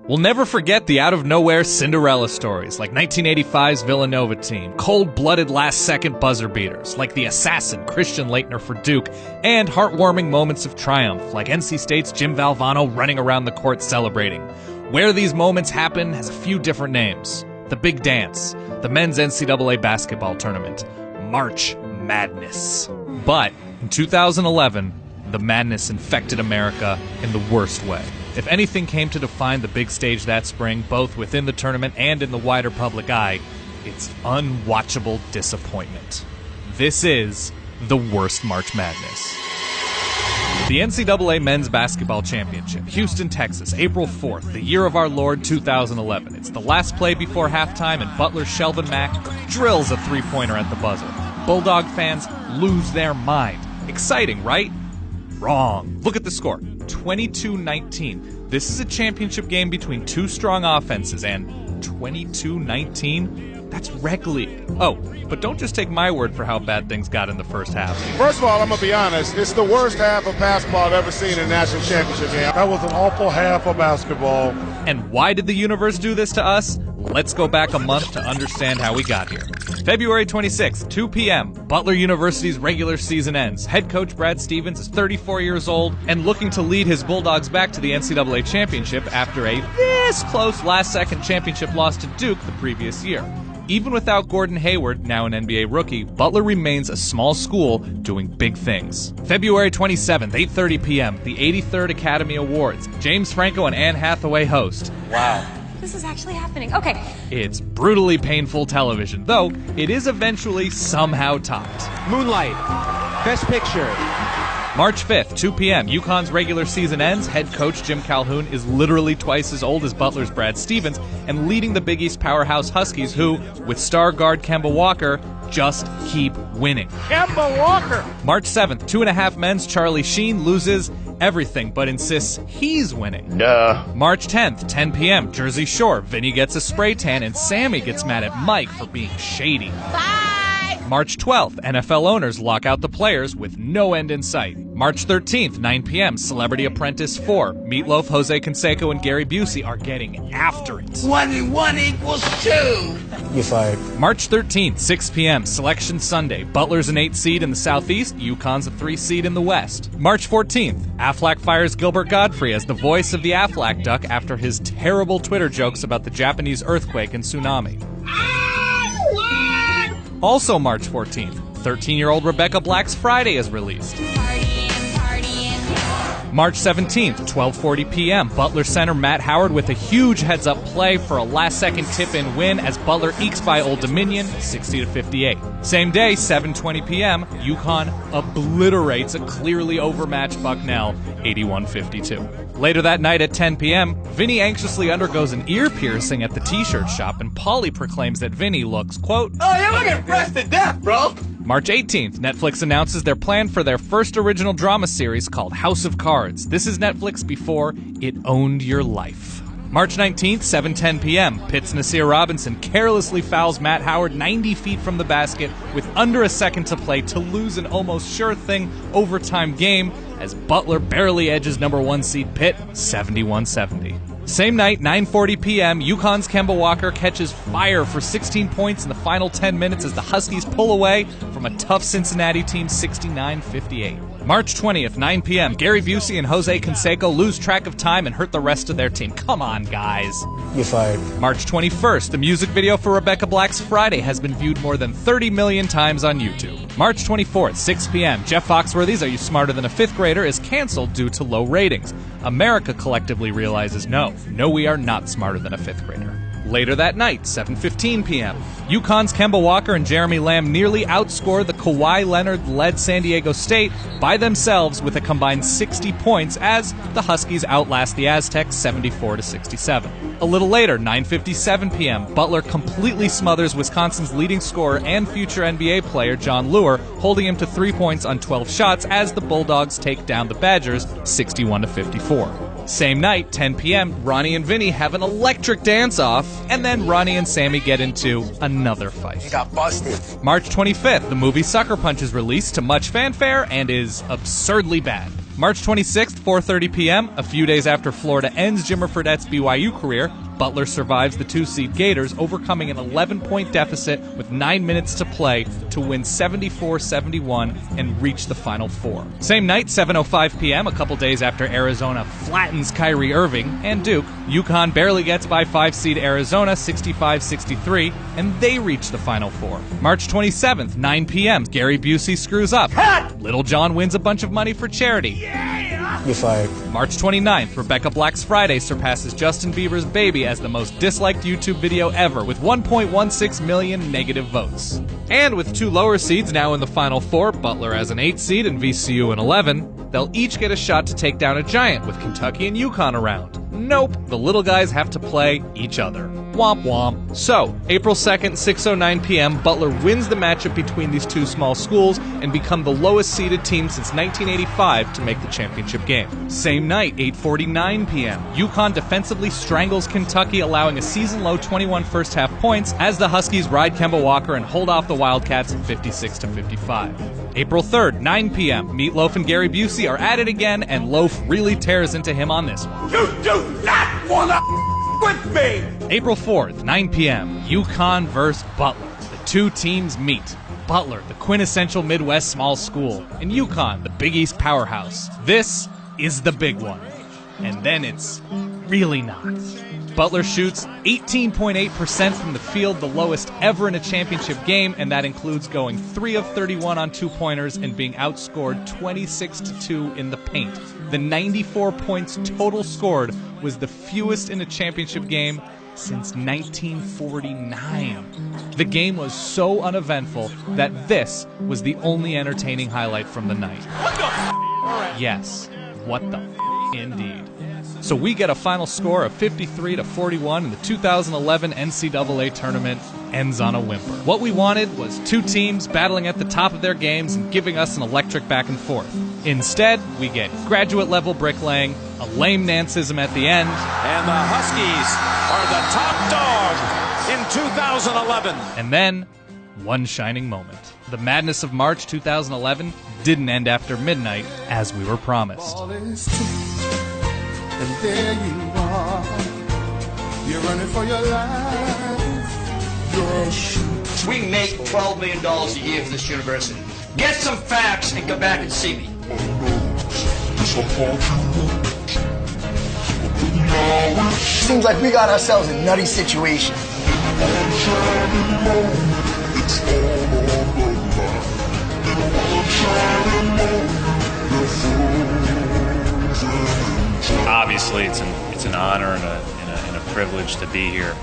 We'll never forget the out-of-nowhere Cinderella stories, like 1985's Villanova team, cold-blooded last-second buzzer beaters, like the assassin Christian Laettner for Duke, and heartwarming moments of triumph, like NC State's Jim Valvano running around the court celebrating. Where these moments happen has a few different names. The Big Dance, the men's NCAA basketball tournament, March Madness. But in 2011, the madness infected America in the worst way. If anything came to define the big stage that spring, both within the tournament and in the wider public eye, it's unwatchable disappointment. This is the worst March Madness. The NCAA Men's Basketball Championship, Houston, Texas, April 4th, the year of our Lord 2011. It's the last play before halftime, and Butler's Shelvin Mack drills a three-pointer at the buzzer. Bulldog fans lose their mind. Exciting, right? Wrong. Look at the score. 22-19. This is a championship game between two strong offenses, and 22-19? That's rec league. Oh, but don't just take my word for how bad things got in the first half. First of all, I'm going to be honest. It's the worst half of basketball I've ever seen in a national championship game. That was an awful half of basketball. And why did the universe do this to us? Let's go back a month to understand how we got here. February 26th, 2 p.m., Butler University's regular season ends. Head coach Brad Stevens is 34 years old and looking to lead his Bulldogs back to the NCAA championship after a this close last-second championship loss to Duke the previous year. Even without Gordon Hayward, now an NBA rookie, Butler remains a small school doing big things. February 27th, 8:30 p.m., the 83rd Academy Awards. James Franco and Anne Hathaway host. Wow. This is actually happening. Okay. It's brutally painful television, though it is eventually somehow topped. Moonlight, Best Picture. March 5th, 2 p.m., UConn's regular season ends. Head coach Jim Calhoun is literally twice as old as Butler's Brad Stevens and leading the Big East powerhouse Huskies, who, with star guard Kemba Walker, just keep winning. Kemba Walker! March 7th, 2.5 men's Charlie Sheen loses everything but insists he's winning. Duh. March 10th, 10 p.m., Jersey Shore. Vinny gets a spray tan and Sammy gets mad at Mike for being shady. Bye! March 12th, NFL owners lock out the players with no end in sight. March 13th, 9 p.m., Celebrity Apprentice 4. Meatloaf, Jose Canseco, and Gary Busey are getting after it. 1 and 1 equals 2. You're fired. March 13th, 6 p.m., Selection Sunday. Butler's an 8 seed in the Southeast, UConn's a 3 seed in the West. March 14th, Aflac fires Gilbert Godfrey as the voice of the Aflac Duck after his terrible Twitter jokes about the Japanese earthquake and tsunami. Also March 14th, 13-year-old Rebecca Black's Friday is released. March 17th, 12:40 p.m., Butler center Matt Howard with a huge heads-up play for a last-second tip-in win as Butler ekes by Old Dominion 60-58. Same day, 7:20 p.m., UConn obliterates a clearly overmatched Bucknell 81-52. Later that night at 10 p.m., Vinny anxiously undergoes an ear piercing at the t-shirt shop, and Paulie proclaims that Vinny looks, quote, Oh, you're looking fresh to death, bro. March 18th, Netflix announces their plan for their first original drama series called House of Cards. This is Netflix before it owned your life. March 19th, 7:10 p.m., Pitt's Nasir Robinson carelessly fouls Matt Howard 90 feet from the basket with under a second to play to lose an almost sure-thing overtime game as Butler barely edges number 1 seed Pitt 71-70. Same night, 9:40 p.m., UConn's Kemba Walker catches fire for 16 points in the final 10 minutes as the Huskies pull away from a tough Cincinnati team 69-58. March 20th, 9 p.m., Gary Busey and Jose Canseco lose track of time and hurt the rest of their team. Come on, guys. You're fired. March 21st, the music video for Rebecca Black's Friday has been viewed more than 30 million times on YouTube. March 24th, 6 p.m., Jeff Foxworthy's Are You Smarter Than a Fifth Grader is canceled due to low ratings. America collectively realizes no, we are not smarter than a fifth grader. Later that night, 7:15 p.m., UConn's Kemba Walker and Jeremy Lamb nearly outscore the Kawhi Leonard-led San Diego State by themselves with a combined 60 points as the Huskies outlast the Aztecs 74-67. A little later, 9:57 p.m., Butler completely smothers Wisconsin's leading scorer and future NBA player John Lure, holding him to 3 points on 12 shots as the Bulldogs take down the Badgers 61-54. Same night, 10 p.m., Ronnie and Vinny have an electric dance-off, and then Ronnie and Sammy get into another fight. You got busted. March 25th, the movie Sucker Punch is released to much fanfare and is absurdly bad. March 26th, 4:30 p.m., a few days after Florida ends Jimmer Fredette's BYU career, Butler survives the 2-seed Gators, overcoming an 11-point deficit with 9 minutes to play to win 74-71 and reach the Final Four. Same night, 7:05 p.m., a couple days after Arizona flattens Kyrie Irving and Duke, UConn barely gets by 5-seed Arizona 65-63, and they reach the Final Four. March 27th, 9 p.m., Gary Busey screws up. Little John wins a bunch of money for charity. You're fired. March 29th, Rebecca Black's Friday surpasses Justin Bieber's Baby as the most disliked YouTube video ever with 1.16 million negative votes. And with 2 lower seeds now in the Final Four, Butler as an 8 seed and VCU an 11, they'll each get a shot to take down a giant with Kentucky and UConn around. Nope, the little guys have to play each other. Womp womp. So, April 2nd, 6:09 p.m., Butler wins the matchup between these 2 small schools and become the lowest seeded team since 1985 to make the championship game. Same night, 8:49 p.m., UConn defensively strangles Kentucky, allowing a season-low 21 first-half points as the Huskies ride Kemba Walker and hold off the Wildcats 56-55. April 3rd, 9 p.m., Meatloaf and Gary Busey are at it again, and Loaf really tears into him on this one. You do not wanna with me! April 4th, 9 p.m., UConn vs. Butler. The 2 teams meet. Butler, the quintessential Midwest small school, and UConn, the Big East powerhouse. This is the big one. And then it's really not. Butler shoots 18.8% from the field, the lowest ever in a championship game, and that includes going 3 of 31 on 2-pointers and being outscored 26-2 in the paint. The 94 points total scored was the fewest in a championship game since 1949. The game was so uneventful that this was the only entertaining highlight from the night. What the f***? Yes, what the f*** indeed. So we get a final score of 53-41, and the 2011 NCAA tournament ends on a whimper. What we wanted was 2 teams battling at the top of their games and giving us an electric back and forth. Instead, we get graduate-level bricklaying, a lame Nancism at the end, and the Huskies are the top dog in 2011. And then, one shining moment. The madness of March 2011 didn't end after midnight, as we were promised. And there you are, you're running for your life. We make $12 million a year for this university. Get some facts and come back and see me. Seems like we got ourselves a nutty situation. Obviously, it's an honor and a privilege to be here.